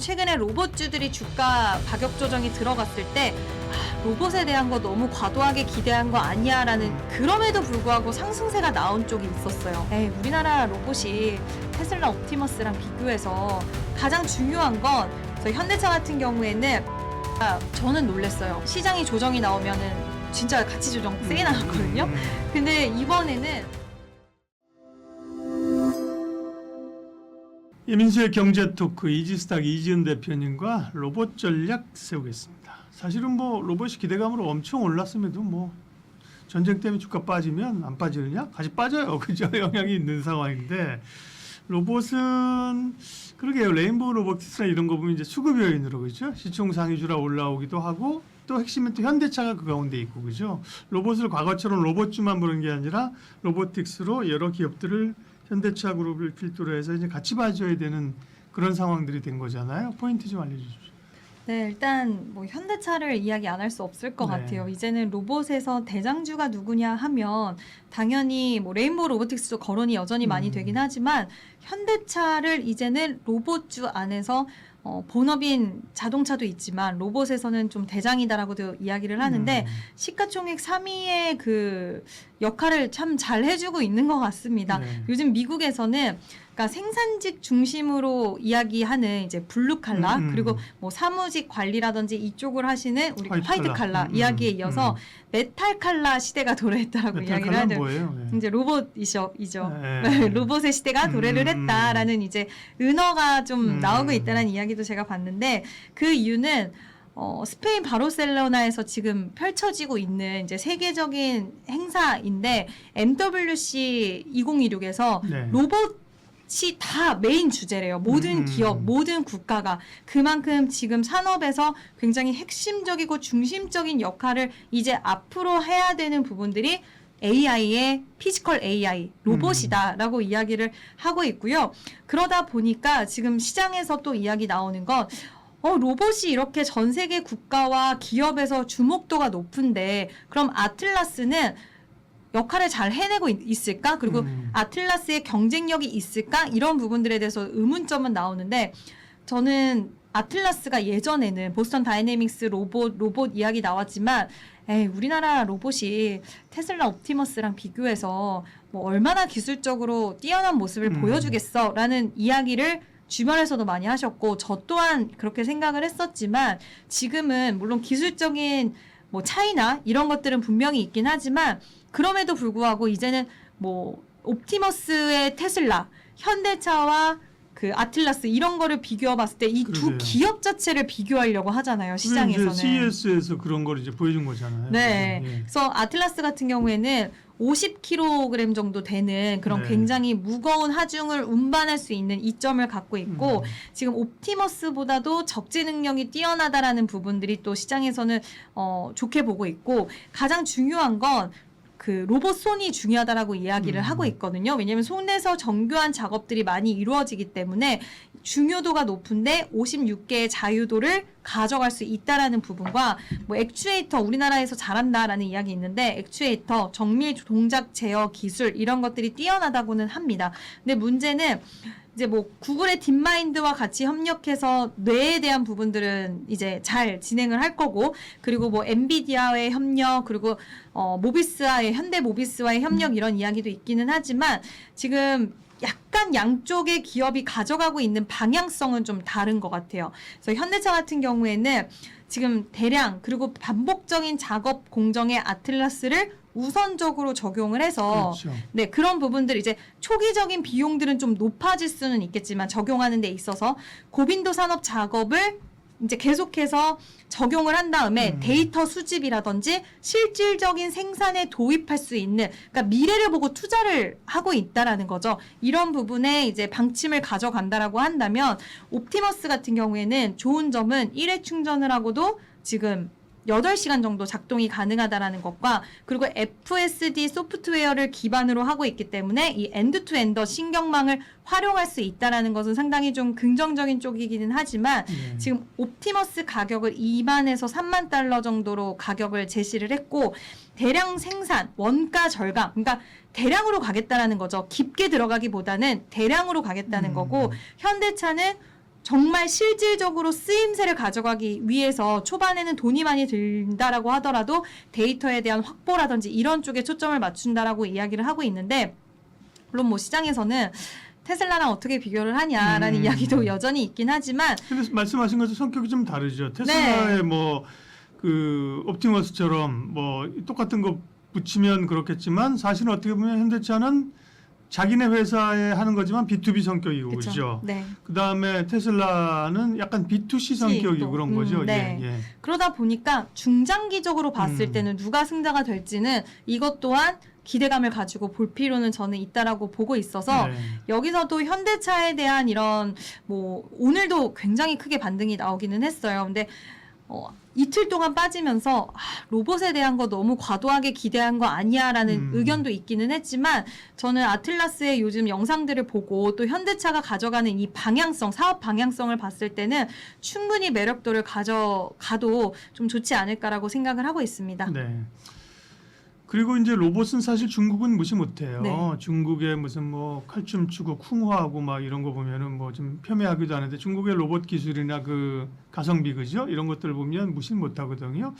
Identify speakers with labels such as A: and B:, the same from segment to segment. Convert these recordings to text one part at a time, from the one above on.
A: 최근에 로봇주들이 주가 가격 조정이 들어갔을 때 로봇에 대한 거 너무 과도하게 기대한 거 아니야 라는, 그럼에도 불구하고 상승세가 나온 쪽이 있었어요. 우리나라 로봇이 테슬라 옵티머스랑 비교해서 가장 중요한 건, 현대차 같은 경우에는 저는 놀랬어요. 시장이 조정이 나오면은 진짜 가치 조정 세게 나왔거든요. 근데 이번에는
B: 이민수의 경제토크, 이지스탁 이지은 대표님과 로봇 전략 세우겠습니다. 사실은 뭐 로봇이 기대감으로 엄청 올랐음에도 뭐 전쟁 때문에 주가 빠지면 안 빠지느냐? 같이 빠져요. 그죠? 영향이 있는 상황인데, 로봇은 그러게요. 레인보우 로보틱스나 이런 거 보면 이제 수급 요인으로, 그죠? 시총 상위주라 올라오기도 하고, 또 핵심은 또 현대차가 그 가운데 있고, 그죠? 로봇을 과거처럼 로봇주만 보는 게 아니라 로보틱스로 여러 기업들을 현대차 그룹을 필두로 해서 이제 같이 봐줘야 되는 그런 상황들이 된 거잖아요. 포인트 좀 알려주십시오.
A: 네, 일단 뭐 현대차를 이야기 안 할 수 없을 것
B: 네.
A: 같아요. 이제는 로봇에서 대장주가 누구냐 하면 당연히 뭐 레인보우 로보틱스도 거론이 여전히 많이 되긴 하지만, 현대차를 이제는 로봇주 안에서 본업인 자동차도 있지만 로봇에서는 좀 대장이다라고도 이야기를 하는데, 시가총액 3위의 그 역할을 참 잘 해주고 있는 것 같습니다.
B: 네.
A: 요즘 미국에서는 그러니까 생산직 중심으로 이야기하는 이제 블루 칼라, 그리고 뭐 사무직 관리라든지 이쪽을 하시는 우리 화이트 칼라 이야기에 이어서 메탈 칼라 시대가 도래했다라고 이야기를 하는,
B: 뭐예요? 네.
A: 이제 로봇이죠.
B: 네.
A: 로봇의 시대가 도래를 했다라는 이제 은어가 좀 나오고 있다는 이야기도 제가 봤는데, 그 이유는 스페인 바르셀로나에서 지금 펼쳐지고 있는 이제 세계적인 행사인데, MWC 2026에서
B: 네.
A: 로봇이 다 메인 주제래요. 모든 기업, 모든 국가가 그만큼 지금 산업에서 굉장히 핵심적이고 중심적인 역할을 이제 앞으로 해야 되는 부분들이 AI의 피지컬 AI, 로봇이다라고 이야기를 하고 있고요. 그러다 보니까 지금 시장에서 또 이야기 나오는 건, 로봇이 이렇게 전 세계 국가와 기업에서 주목도가 높은데 그럼 아틀라스는 역할을 잘 해내고 있을까? 그리고 아틀라스의 경쟁력이 있을까? 이런 부분들에 대해서 의문점은 나오는데, 저는 아틀라스가 예전에는 보스턴 다이내믹스 로봇 이야기 나왔지만, 우리나라 로봇이 테슬라 옵티머스랑 비교해서 뭐 얼마나 기술적으로 뛰어난 모습을 보여주겠어 라는 이야기를 주변에서도 많이 하셨고, 저 또한 그렇게 생각을 했었지만, 지금은 물론 기술적인 뭐 차이나 이런 것들은 분명히 있긴 하지만, 그럼에도 불구하고 이제는 뭐 옵티머스의 테슬라, 현대차와 그 아틀라스 이런 거를 비교해 봤을 때 이 두 기업 자체를 비교하려고 하잖아요, 시장에서는.
B: CES에서 그런 걸 이제 보여준 거잖아요.
A: 네.
B: 예.
A: 그래서 아틀라스 같은 경우에는 50kg 정도 되는 그런
B: 네.
A: 굉장히 무거운 하중을 운반할 수 있는 이점을 갖고 있고, 지금 옵티머스보다도 적재 능력이 뛰어나다라는 부분들이 또 시장에서는 좋게 보고 있고, 가장 중요한 건 그 로봇 손이 중요하다라고 이야기를 하고 있거든요. 왜냐하면 손에서 정교한 작업들이 많이 이루어지기 때문에 중요도가 높은데 56개의 자유도를 가져갈 수 있다라는 부분과, 뭐 액추에이터 우리나라에서 잘한다라는 이야기 있는데, 액추에이터 정밀 동작 제어 기술 이런 것들이 뛰어나다고는 합니다. 근데 문제는 이제 뭐 구글의 딥마인드와 같이 협력해서 뇌에 대한 부분들은 이제 잘 진행을 할 거고, 그리고 뭐 엔비디아의 협력, 그리고 현대 모비스와의 협력 이런 이야기도 있기는 하지만, 지금 약간 양쪽의 기업이 가져가고 있는 방향성은 좀 다른 것 같아요. 그래서 현대차 같은 경우에는 지금 대량 그리고 반복적인 작업 공정의 아틀라스를 우선적으로 적용을 해서,
B: 그렇죠.
A: 네, 그런 부분들 이제 초기적인 비용들은 좀 높아질 수는 있겠지만, 적용하는 데 있어서 고빈도 산업 작업을 이제 계속해서 적용을 한 다음에 데이터 수집이라든지 실질적인 생산에 도입할 수 있는, 그러니까 미래를 보고 투자를 하고 있다라는 거죠. 이런 부분에 이제 방침을 가져간다라고 한다면, 옵티머스 같은 경우에는 좋은 점은 1회 충전을 하고도 지금 8시간 정도 작동이 가능하다라는 것과, 그리고 FSD 소프트웨어를 기반으로 하고 있기 때문에 이 엔드-투-엔더 신경망을 활용할 수 있다라는 것은 상당히 좀 긍정적인 쪽이기는 하지만, 지금 옵티머스 가격을 2만에서 3만 달러 정도로 가격을 제시를 했고, 대량 생산, 원가 절감, 그러니까 대량으로 가겠다라는 거죠. 깊게 들어가기보다는 대량으로 가겠다는 거고, 현대차는 정말 실질적으로 쓰임새를 가져가기 위해서 초반에는 돈이 많이 든다라고 하더라도 데이터에 대한 확보라든지 이런 쪽에 초점을 맞춘다라고 이야기를 하고 있는데, 물론 뭐 시장에서는 테슬라랑 어떻게 비교를 하냐라는 이야기도 여전히 있긴 하지만,
B: 근데 말씀하신 것처럼 성격이 좀 다르죠. 테슬라의 뭐 그 옵티머스처럼 뭐 똑같은 거 붙이면 그렇겠지만 사실은 어떻게 보면 현대차는 자기네 회사에 하는 거지만 B2B 성격이고
A: 그쵸?
B: 그렇죠.
A: 네.
B: 그다음에 테슬라는 약간 B2C 성격이고
A: 또.
B: 그런 거죠.
A: 네.
B: 예, 예.
A: 그러다 보니까 중장기적으로 봤을 때는 누가 승자가 될지는 이것 또한 기대감을 가지고 볼 필요는 저는 있다라고 보고 있어서,
B: 네.
A: 여기서도 현대차에 대한 이런 뭐 오늘도 굉장히 크게 반등이 나오기는 했어요. 근데 이틀 동안 빠지면서 로봇에 대한 거 너무 과도하게 기대한 거 아니야라는 의견도 있기는 했지만, 저는 아틀라스의 요즘 영상들을 보고 또 현대차가 가져가는 이 방향성, 사업 방향성을 봤을 때는 충분히 매력도를 가져가도 좀 좋지 않을까라고 생각을 하고 있습니다.
B: 네. 그리고 이제 로봇은 사실 중국은 무시 못해요.
A: 네.
B: 중국의 무슨 뭐 칼춤 추고 쿵후하고 막 이런 거 보면은 뭐 좀 폄훼하기도 하는데, 중국의 로봇 기술이나 그 가성비 그죠? 이런 것들 보면 무시 못하거든요.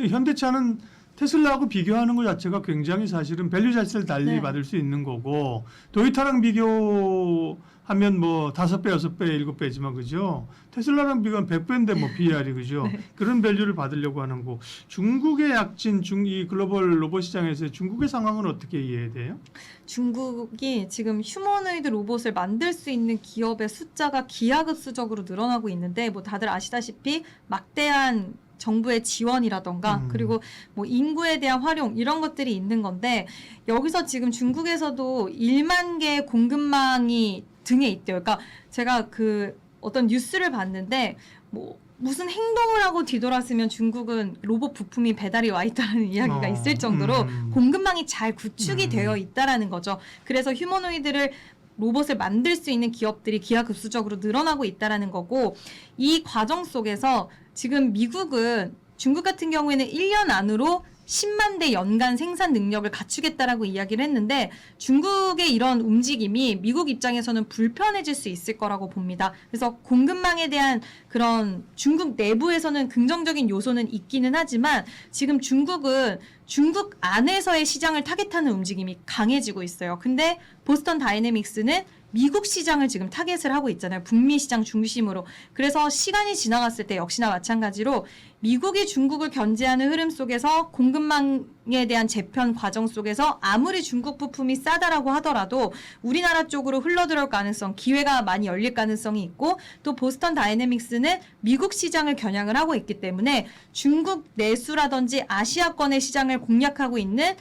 B: 현대차는 테슬라하고 비교하는 것 자체가 굉장히 사실은 밸류 자체를 달리
A: 네.
B: 받을 수 있는 거고, 도요타랑 비교하면 뭐 5배, 6배, 7배지만 그죠? 테슬라랑 비교하면 100배인데 뭐 BR이 그죠?
A: 네.
B: 그런 밸류를 받으려고 하는 거. 중국의 약진, 이 글로벌 로봇 시장에서 중국의 상황은 어떻게 이해해야 돼요?
A: 중국이 지금 휴머노이드 로봇을 만들 수 있는 기업의 숫자가 기하급수적으로 늘어나고 있는데, 뭐 다들 아시다시피 막대한 정부의 지원이라던가 그리고 뭐 인구에 대한 활용 이런 것들이 있는 건데, 여기서 지금 중국에서도 1만 개의 공급망이 등에 있대요. 그러니까 제가 그 어떤 뉴스를 봤는데, 뭐 무슨 행동을 하고 뒤돌았으면 중국은 로봇 부품이 배달이 와 있다는 이야기가 있을 정도로 공급망이 잘 구축이 되어 있다라는 거죠. 그래서 휴머노이드를 로봇을 만들 수 있는 기업들이 기하급수적으로 늘어나고 있다라는 거고, 이 과정 속에서 지금 미국은 중국 같은 경우에는 1년 안으로 10만 대 연간 생산 능력을 갖추겠다라고 이야기를 했는데, 중국의 이런 움직임이 미국 입장에서는 불편해질 수 있을 거라고 봅니다. 그래서 공급망에 대한 그런 중국 내부에서는 긍정적인 요소는 있기는 하지만, 지금 중국은 중국 안에서의 시장을 타겟하는 움직임이 강해지고 있어요. 근데 보스턴 다이내믹스는 미국 시장을 지금 타겟을 하고 있잖아요. 북미 시장 중심으로. 그래서 시간이 지나갔을 때 역시나 마찬가지로 미국이 중국을 견제하는 흐름 속에서 공급망에 대한 재편 과정 속에서 아무리 중국 부품이 싸다라고 하더라도 우리나라 쪽으로 흘러들어올 가능성, 기회가 많이 열릴 가능성이 있고, 또 보스턴 다이내믹스는 미국 시장을 겨냥을 하고 있기 때문에 중국 내수라든지 아시아권의 시장을 공략하고 있는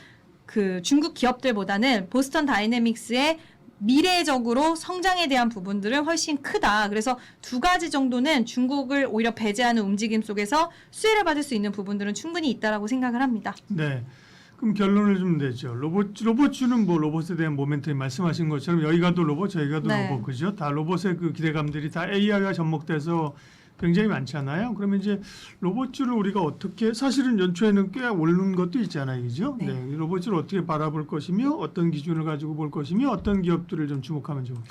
A: 그 중국 기업들보다는 보스턴 다이내믹스의 미래적으로 성장에 대한 부분들은 훨씬 크다. 그래서 두 가지 정도는 중국을 오히려 배제하는 움직임 속에서 수혜를 받을 수 있는 부분들은 충분히 있다라고 생각을 합니다.
B: 네. 그럼 결론을 좀 내죠. 로봇주는 뭐 로봇에 대한 모멘텀이 말씀하신 것처럼 여기 가도 로봇, 저기 가도
A: 네.
B: 로봇, 그죠? 다 로봇의 그 기대감들이 다 AI가 접목돼서 굉장히 많잖아요. 그러면 이제 로봇주를 우리가 어떻게, 사실은 연초에는 꽤 오른 것도 있잖아요, 그죠?
A: 네.
B: 네. 이 로봇주를 어떻게 바라볼 것이며, 어떤 기준을 가지고 볼 것이며, 어떤 기업들을 좀 주목하면 좋을까?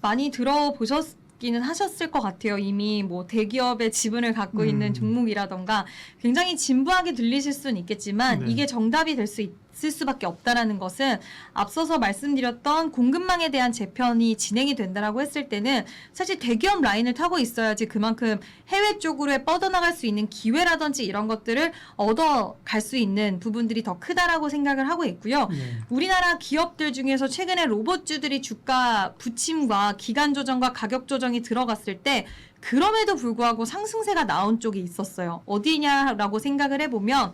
A: 많이 들어보셨기는 하셨을 것 같아요. 이미 뭐 대기업의 지분을 갖고 있는 종목이라던가 굉장히 진부하게 들리실 수는 있겠지만,
B: 네.
A: 이게 정답이 될 수 있을 수밖에 없다라는 것은, 앞서서 말씀드렸던 공급망에 대한 재편이 진행이 된다라고 했을 때는 사실 대기업 라인을 타고 있어야지 그만큼 해외 쪽으로 뻗어나갈 수 있는 기회라든지 이런 것들을 얻어갈 수 있는 부분들이 더 크다라고 생각을 하고 있고요.
B: 네.
A: 우리나라 기업들 중에서 최근에 로봇주들이 주가 부침과 기간 조정과 가격 조정이 들어갔을 때 그럼에도 불구하고 상승세가 나온 쪽이 있었어요. 어디냐라고 생각을 해보면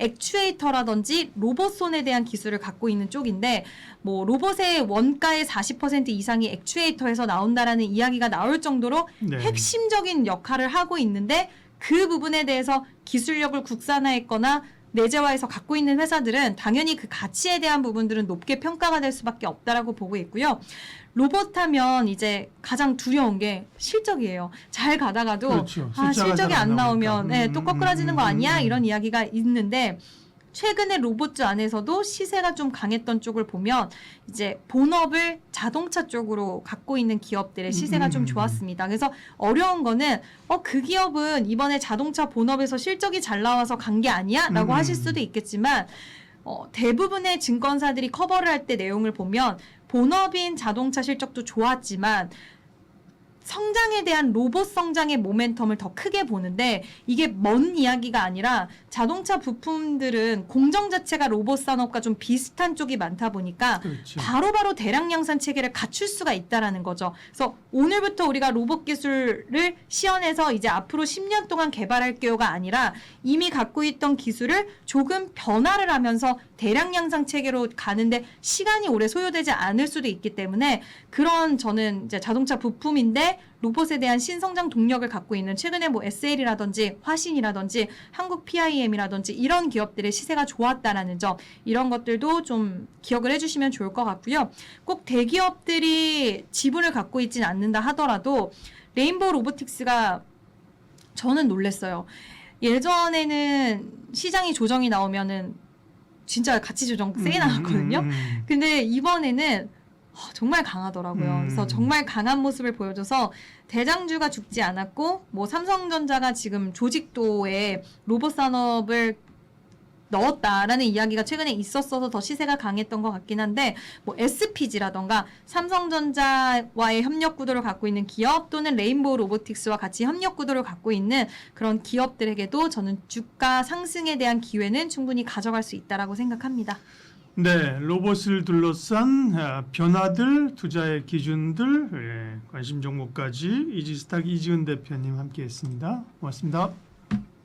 A: 액추에이터라든지 로봇손에 대한 기술을 갖고 있는 쪽인데, 뭐 로봇의 원가의 40% 이상이 액추에이터에서 나온다라는 이야기가 나올 정도로
B: 네.
A: 핵심적인 역할을 하고 있는데, 그 부분에 대해서 기술력을 국산화했거나 내재화해서 갖고 있는 회사들은 당연히 그 가치에 대한 부분들은 높게 평가가 될 수밖에 없다라고 보고 있고요. 로봇 하면 이제 가장 두려운 게 실적이에요. 잘 가다가도
B: 그렇죠.
A: 실적이
B: 잘
A: 안
B: 안
A: 나오면
B: 나오니까.
A: 또 거꾸라지는 거 아니야? 이런 이야기가 있는데, 최근에 로봇주 안에서도 시세가 좀 강했던 쪽을 보면 이제 본업을 자동차 쪽으로 갖고 있는 기업들의 시세가 좀 좋았습니다. 그래서 어려운 거는 그 기업은 이번에 자동차 본업에서 실적이 잘 나와서 간 게 아니야? 라고 하실 수도 있겠지만 대부분의 증권사들이 커버를 할 때 내용을 보면 본업인 자동차 실적도 좋았지만 성장에 대한 로봇 성장의 모멘텀을 더 크게 보는데 이게 먼 이야기가 아니라 자동차 부품들은 공정 자체가 로봇 산업과 좀 비슷한 쪽이 많다 보니까
B: 그렇죠.
A: 바로바로 대량 양산 체계를 갖출 수가 있다라는 거죠. 그래서 오늘부터 우리가 로봇 기술을 시연해서 이제 앞으로 10년 동안 개발할게요가 아니라 이미 갖고 있던 기술을 조금 변화를 하면서 대량 양산 체계로 가는데 시간이 오래 소요되지 않을 수도 있기 때문에 그런 저는 이제 자동차 부품인데 로봇에 대한 신성장 동력을 갖고 있는 최근에 뭐 SL이라든지 화신이라든지 한국 PIM이라든지 이런 기업들의 시세가 좋았다라는 점 이런 것들도 좀 기억을 해주시면 좋을 것 같고요. 꼭 대기업들이 지분을 갖고 있진 않는다 하더라도 레인보우 로보틱스가 저는 놀랐어요. 예전에는 시장이 조정이 나오면은 진짜 가치 조정 세게 나왔거든요. 근데 이번에는 정말 강하더라고요. 그래서 정말 강한 모습을 보여줘서 대장주가 죽지 않았고 뭐 삼성전자가 지금 조직도에 로봇 산업을 넣었다라는 이야기가 최근에 있었어서 더 시세가 강했던 것 같긴 한데 뭐 SPG라던가 삼성전자와의 협력 구도를 갖고 있는 기업 또는 레인보우 로보틱스와 같이 협력 구도를 갖고 있는 그런 기업들에게도 저는 주가 상승에 대한 기회는 충분히 가져갈 수 있다라고 생각합니다.
B: 네, 로봇을 둘러싼 변화들, 투자의 기준들, 관심 종목까지 이지스탁 이지은 대표님 함께했습니다. 고맙습니다.